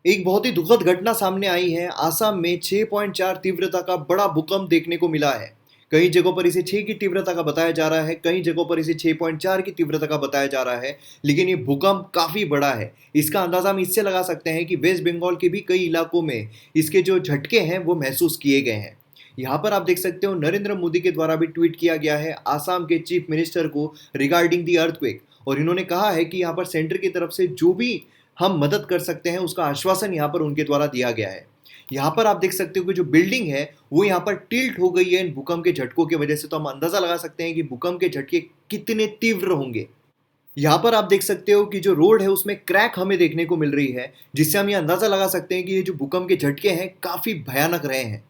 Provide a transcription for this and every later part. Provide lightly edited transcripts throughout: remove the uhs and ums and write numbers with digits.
एक बहुत ही दुखद घटना सामने आई है। आसाम में 6.4 तीव्रता का बड़ा भूकंप देखने को मिला है। कई जगहों पर इसे 6 की तीव्रता का बताया जा रहा है, कई जगहों पर इसे 6.4 की तीव्रता का बताया जा रहा है। लेकिन ये भूकंप काफ़ी बड़ा है। इसका अंदाज़ा हम इससे लगा सकते हैं कि वेस्ट बंगाल के भी कई इलाकों में इसके जो झटके हैं वो महसूस किए गए हैं। यहाँ पर आप देख सकते हो नरेंद्र मोदी के द्वारा भी ट्वीट किया गया है आसाम के चीफ मिनिस्टर को रिगार्डिंग दी अर्थक्वेक। और इन्होंने कहा है कि यहाँ पर सेंटर की तरफ से जो भी हम मदद कर सकते हैं उसका आश्वासन यहाँ पर उनके द्वारा दिया गया है। यहाँ पर आप देख सकते हो कि जो बिल्डिंग है वो यहाँ पर टिल्ट हो गई है इन भूकंप के झटकों की वजह से। तो हम अंदाजा लगा सकते हैं कि भूकंप के झटके कितने तीव्र होंगे। यहाँ पर आप देख सकते हो कि जो रोड है उसमें क्रैक हमें देखने को मिल रही है, जिससे हम ये अंदाजा लगा सकते हैं कि ये जो भूकंप के झटके हैं काफी भयानक रहे हैं।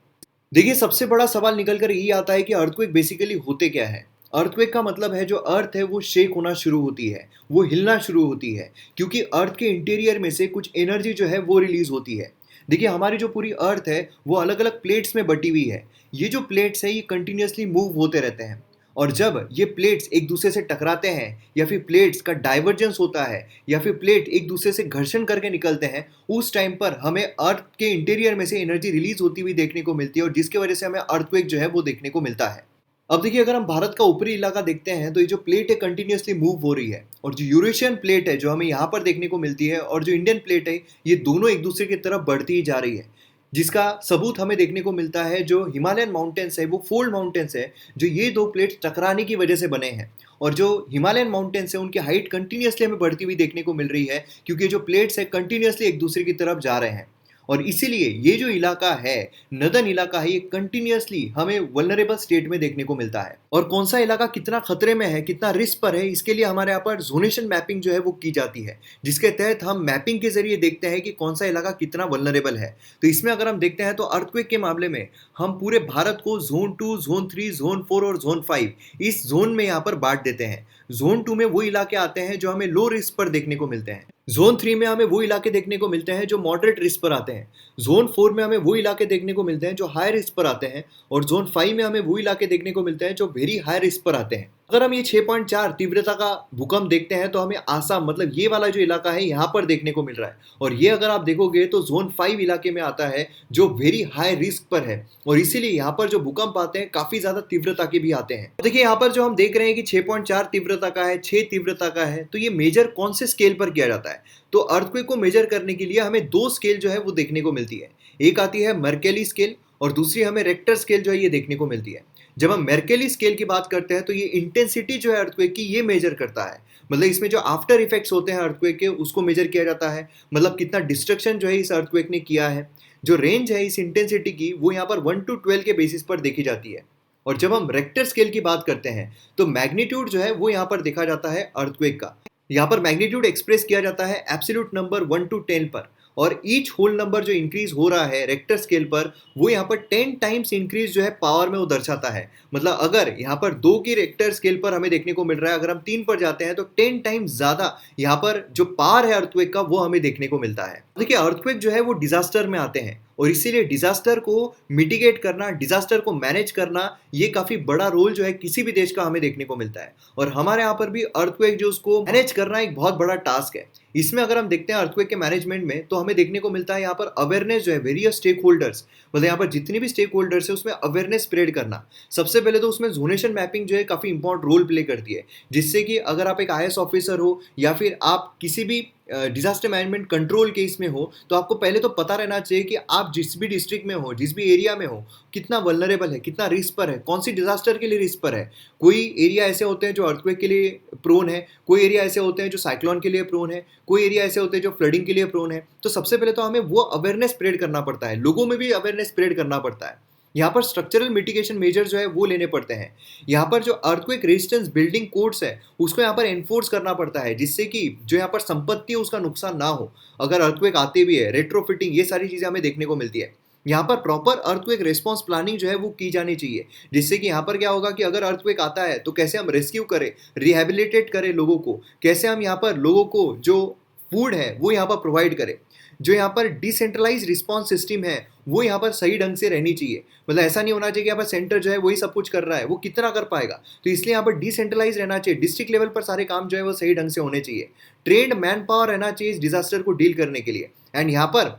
देखिए, सबसे बड़ा सवाल निकल कर यही आता है कि अर्थक्वेक बेसिकली होते क्या है। अर्थक्वेक का मतलब है जो अर्थ है वो शेक होना शुरू होती है, वो हिलना शुरू होती है, क्योंकि अर्थ के इंटीरियर में से कुछ एनर्जी जो है वो रिलीज होती है। देखिए, हमारी जो पूरी अर्थ है वो अलग अलग प्लेट्स में बटी हुई है। ये जो प्लेट्स है ये कंटिन्यूसली मूव होते रहते हैं। और जब ये प्लेट्स एक दूसरे से टकराते हैं या फिर प्लेट्स का डाइवर्जेंस होता है या फिर प्लेट एक दूसरे से घर्षण करके निकलते हैं, उस टाइम पर हमें अर्थ के इंटीरियर में से एनर्जी रिलीज होती हुई देखने को मिलती है और जिसकी वजह से हमें अर्थक्वेक जो है वो देखने को मिलता है। अब देखिए, अगर हम भारत का ऊपरी इलाका देखते हैं तो ये जो प्लेट है कंटिन्यूसली मूव हो रही है और जो यूरेशियन प्लेट है जो हमें यहाँ पर देखने को मिलती है और जो इंडियन प्लेट है ये दोनों एक दूसरे की तरफ बढ़ती ही जा रही है। जिसका सबूत हमें देखने को मिलता है जो हिमालयन माउंटेन्स है वो फोल्ड माउंटेन्स है जो ये दो प्लेट्स टकराने की वजह से बने हैं। और जो हिमालयन माउंटेन्स है उनकी हाइट कंटिन्यूसली हमें बढ़ती हुई देखने को मिल रही है, क्योंकि जो प्लेट्स है कंटिन्यूसली एक दूसरे की तरफ जा रहे हैं। और इसीलिए ये जो इलाका है, नदन इलाका है, ये कंटिन्यूसली हमें वल्नरेबल स्टेट में देखने को मिलता है। और कौन सा इलाका कितना खतरे में है, कितना रिस्क पर है, इसके लिए हमारे यहाँ पर जोनेशन मैपिंग जो है वो की जाती है, जिसके तहत हम मैपिंग के जरिए देखते हैं कि कौन सा इलाका कितना वल्नरेबल है। तो इसमें अगर हम देखते हैं तो अर्थक्वेक के मामले में हम पूरे भारत को जोन 2, जोन 3, जोन 4 और जोन 5 इस जोन में यहाँ पर बांट देते हैं। जोन 2 में वो इलाके आते हैं जो हमें लो रिस्क पर देखने को मिलते हैं। जोन 3 में हमें वो इलाके देखने को मिलते हैं जो मॉडरेट रिस्क पर आते हैं। जोन 4 में हमें वो इलाके देखने को मिलते हैं जो हाई रिस्क पर आते हैं। और जोन 5 में हमें वो इलाके देखने को मिलते हैं जो वेरी हाई रिस्क पर आते हैं। अगर हम ये 6.4 तीव्रता का भूकंप देखते हैं तो हमें आसाम मतलब ये वाला जो इलाका है यहाँ पर देखने को मिल रहा है। और ये अगर आप देखोगे तो जोन 5 इलाके में आता है जो वेरी हाई रिस्क पर है। और इसीलिए यहाँ पर जो भूकंप आते हैं काफी ज्यादा तीव्रता के भी आते हैं। देखिए, यहाँ पर जो हम देख रहे हैं कि 6.4 तीव्रता का है, 6 तीव्रता का है, तो ये मेजर कौन से स्केल पर किया जाता है। तो अर्थक्वेक को मेजर करने के लिए हमें दो स्केल जो है वो देखने को मिलती है। एक आती है मर्केली स्केल और दूसरी हमें रेक्टर स्केल जो है ये देखने को मिलती है। जब हम मेर्केली स्केल की बात करते हैं तो ये इंटेंसिटी जो है अर्थक्वेक की ये मेजर करता है। मतलब इसमें जो आफ्टर इफेक्ट्स होते हैं अर्थक्वेक के उसको मेजर किया जाता है, मतलब कितना डिस्ट्रक्शन जो है इस अर्थक्वेक ने किया है। जो रेंज है इस इंटेंसिटी की वो यहाँ पर 1 to 12 के बेसिस पर देखी जाती है। और जब हम रेक्टर स्केल की बात करते हैं तो मैग्नीट्यूड जो है वो यहाँ पर देखा जाता है अर्थक्वेक का। यहाँ पर मैग्नीट्यूड एक्सप्रेस किया जाता है एब्सोल्यूट नंबर 1 to 10 पर। और ईच होल नंबर जो इंक्रीज हो रहा है रेक्टर स्केल पर वो यहाँ पर 10 टाइम्स इंक्रीज जो है पावर में वो दर्शाता है। मतलब अगर यहाँ पर 2 की रेक्टर स्केल पर हमें देखने को मिल रहा है, अगर हम 3 पर जाते हैं तो 10 टाइम्स ज्यादा यहाँ पर जो पावर है अर्थक्वेक का वो हमें देखने को मिलता है। देखिए, अर्थक्वेक जो है वो डिजास्टर में आते हैं और इसीलिए डिजास्टर को मिटिगेट करना, डिजास्टर को मैनेज करना, ये काफी बड़ा रोल जो है किसी भी देश का हमें देखने को मिलता है। और हमारे यहाँ पर भी अर्थक्वेक जो उसको मैनेज करना एक बहुत बड़ा टास्क है। इसमें अगर हम देखते हैं अर्थक्वेक के मैनेजमेंट में तो हमें देखने को मिलता है यहाँ पर अवेयरनेस जो है वेरियस स्टेक होल्डर्स, मतलब यहाँ पर जितनी भी स्टेक होल्डर्स है उसमें अवेयरनेस स्प्रेड करना। सबसे पहले तो उसमें जोनेशन मैपिंग जो है काफी इंपॉर्टेंट रोल प्ले करती है, जिससे कि अगर आप एक आईएएस ऑफिसर हो या फिर आप किसी भी डिजास्टर मैनेजमेंट कंट्रोल के इसमें हो तो आपको पहले तो पता रहना चाहिए कि आप जिस भी डिस्ट्रिक्ट में हो, जिस भी एरिया में हो, कितना वल्नरेबल है, कितना रिस्क पर है, कौन सी डिजास्टर के लिए रिस्क पर है। कोई एरिया ऐसे होते हैं जो अर्थक्वेक के लिए प्रोन है, कोई एरिया ऐसे होते हैं जो साइक्लोन के लिए प्रोन है, कोई एरिया ऐसे होते हैं जो फ्लडिंग के लिए प्रोन है। तो सबसे पहले तो हमें वो अवेयरनेस स्प्रेड करना पड़ता है, लोगों में भी अवेयरनेस स्प्रेड करना पड़ता है। यहाँ पर स्ट्रक्चरल मिटिगेशन मेजर जो है वो लेने पड़ते हैं। यहाँ पर जो अर्थक्वेक रेजिस्टेंस बिल्डिंग कोड्स है उसको यहाँ पर एनफोर्स करना पड़ता है, जिससे कि जो यहाँ पर संपत्ति है उसका नुकसान ना हो। अगर अर्थक्वेक आते भी है, रेट्रोफिटिंग, ये सारी चीजें हमें देखने को मिलती है। यहाँ पर प्रॉपर अर्थक्वेक रिस्पॉन्स प्लानिंग जो है वो की जानी चाहिए, जिससे कि यहाँ पर क्या होगा कि अगर अर्थक्वेक आता है तो कैसे हम रेस्क्यू करें, रिहेबिलिटेट करें लोगों को, कैसे हम यहाँ पर लोगों को जो फूड है वो यहाँ पर प्रोवाइड करें। जो यहाँ पर डिसेंट्रलाइज रिस्पॉन्स सिस्टम है वो यहाँ पर सही ढंग से रहनी चाहिए। मतलब ऐसा नहीं होना चाहिए कि यहाँ पर सेंटर जो है वही सब कुछ कर रहा है, वो कितना कर पाएगा। तो इसलिए यहाँ पर डिसेंट्रलाइज रहना चाहिए, डिस्ट्रिक्ट लेवल पर सारे काम जो है वो सही ढंग से होने चाहिए। ट्रेंड मैन पावर रहना चाहिए इस डिजास्टर को डील करने के लिए। एंड यहाँ पर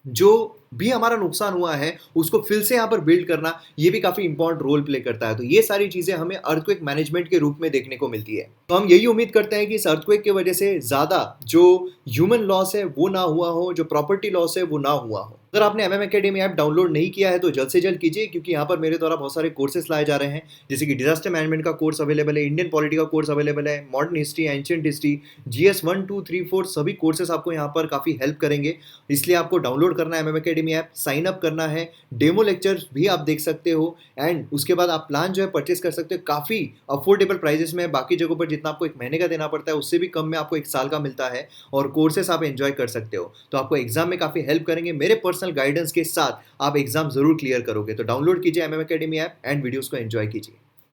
जो भी हमारा नुकसान हुआ है उसको फिर से यहाँ पर बिल्ड करना, ये भी काफी इंपॉर्टेंट रोल प्ले करता है। तो ये सारी चीजें हमें अर्थक्वेक मैनेजमेंट के रूप में देखने को मिलती है। तो हम यही उम्मीद करते हैं कि इस अर्थक्वेक की वजह से ज्यादा जो ह्यूमन लॉस है वो ना हुआ हो, जो प्रॉपर्टी लॉस है वो ना हुआ हो। अगर आपने एमएम एकेडमी ऐप डाउनलोड नहीं किया है तो जल्द से जल्द कीजिए, क्योंकि यहाँ पर मेरे द्वारा बहुत सारे कोर्सेज लाए जा रहे हैं, जैसे कि डिजास्टर मैनेजमेंट का कोर्स अवेलेबल है, इंडियन पॉलिटी का कोर्स अवेलेबल है, modern history, ancient history, GS 1 2 3 4 सभी कोर्सेज आपको यहाँ पर काफी हेल्प करेंगे। इसलिए आपको डाउनलोड करना है MM academy app, sign up करना है, डेमो लेक्चर भी आप देख सकते हो, एंड उसके बाद आप प्लान जो है परचेस कर सकते हो काफी अफोर्डेबल प्राइजेस में। बाकी जगहों पर जितना आपको एक महीने का देना पड़ता है उससे भी कम में आपको एक साल का मिलता है, और कोर्सेस आप एंजॉय कर सकते हो। तो आपको एग्जाम में काफी हेल्प करेंगे। मेरे पर्सनल गाइडेंस के साथ आप एग्जाम जरूर क्लियर करोगे। तो डाउनलोड कीजिए MM academy app and videos को एंजॉय कीजिए।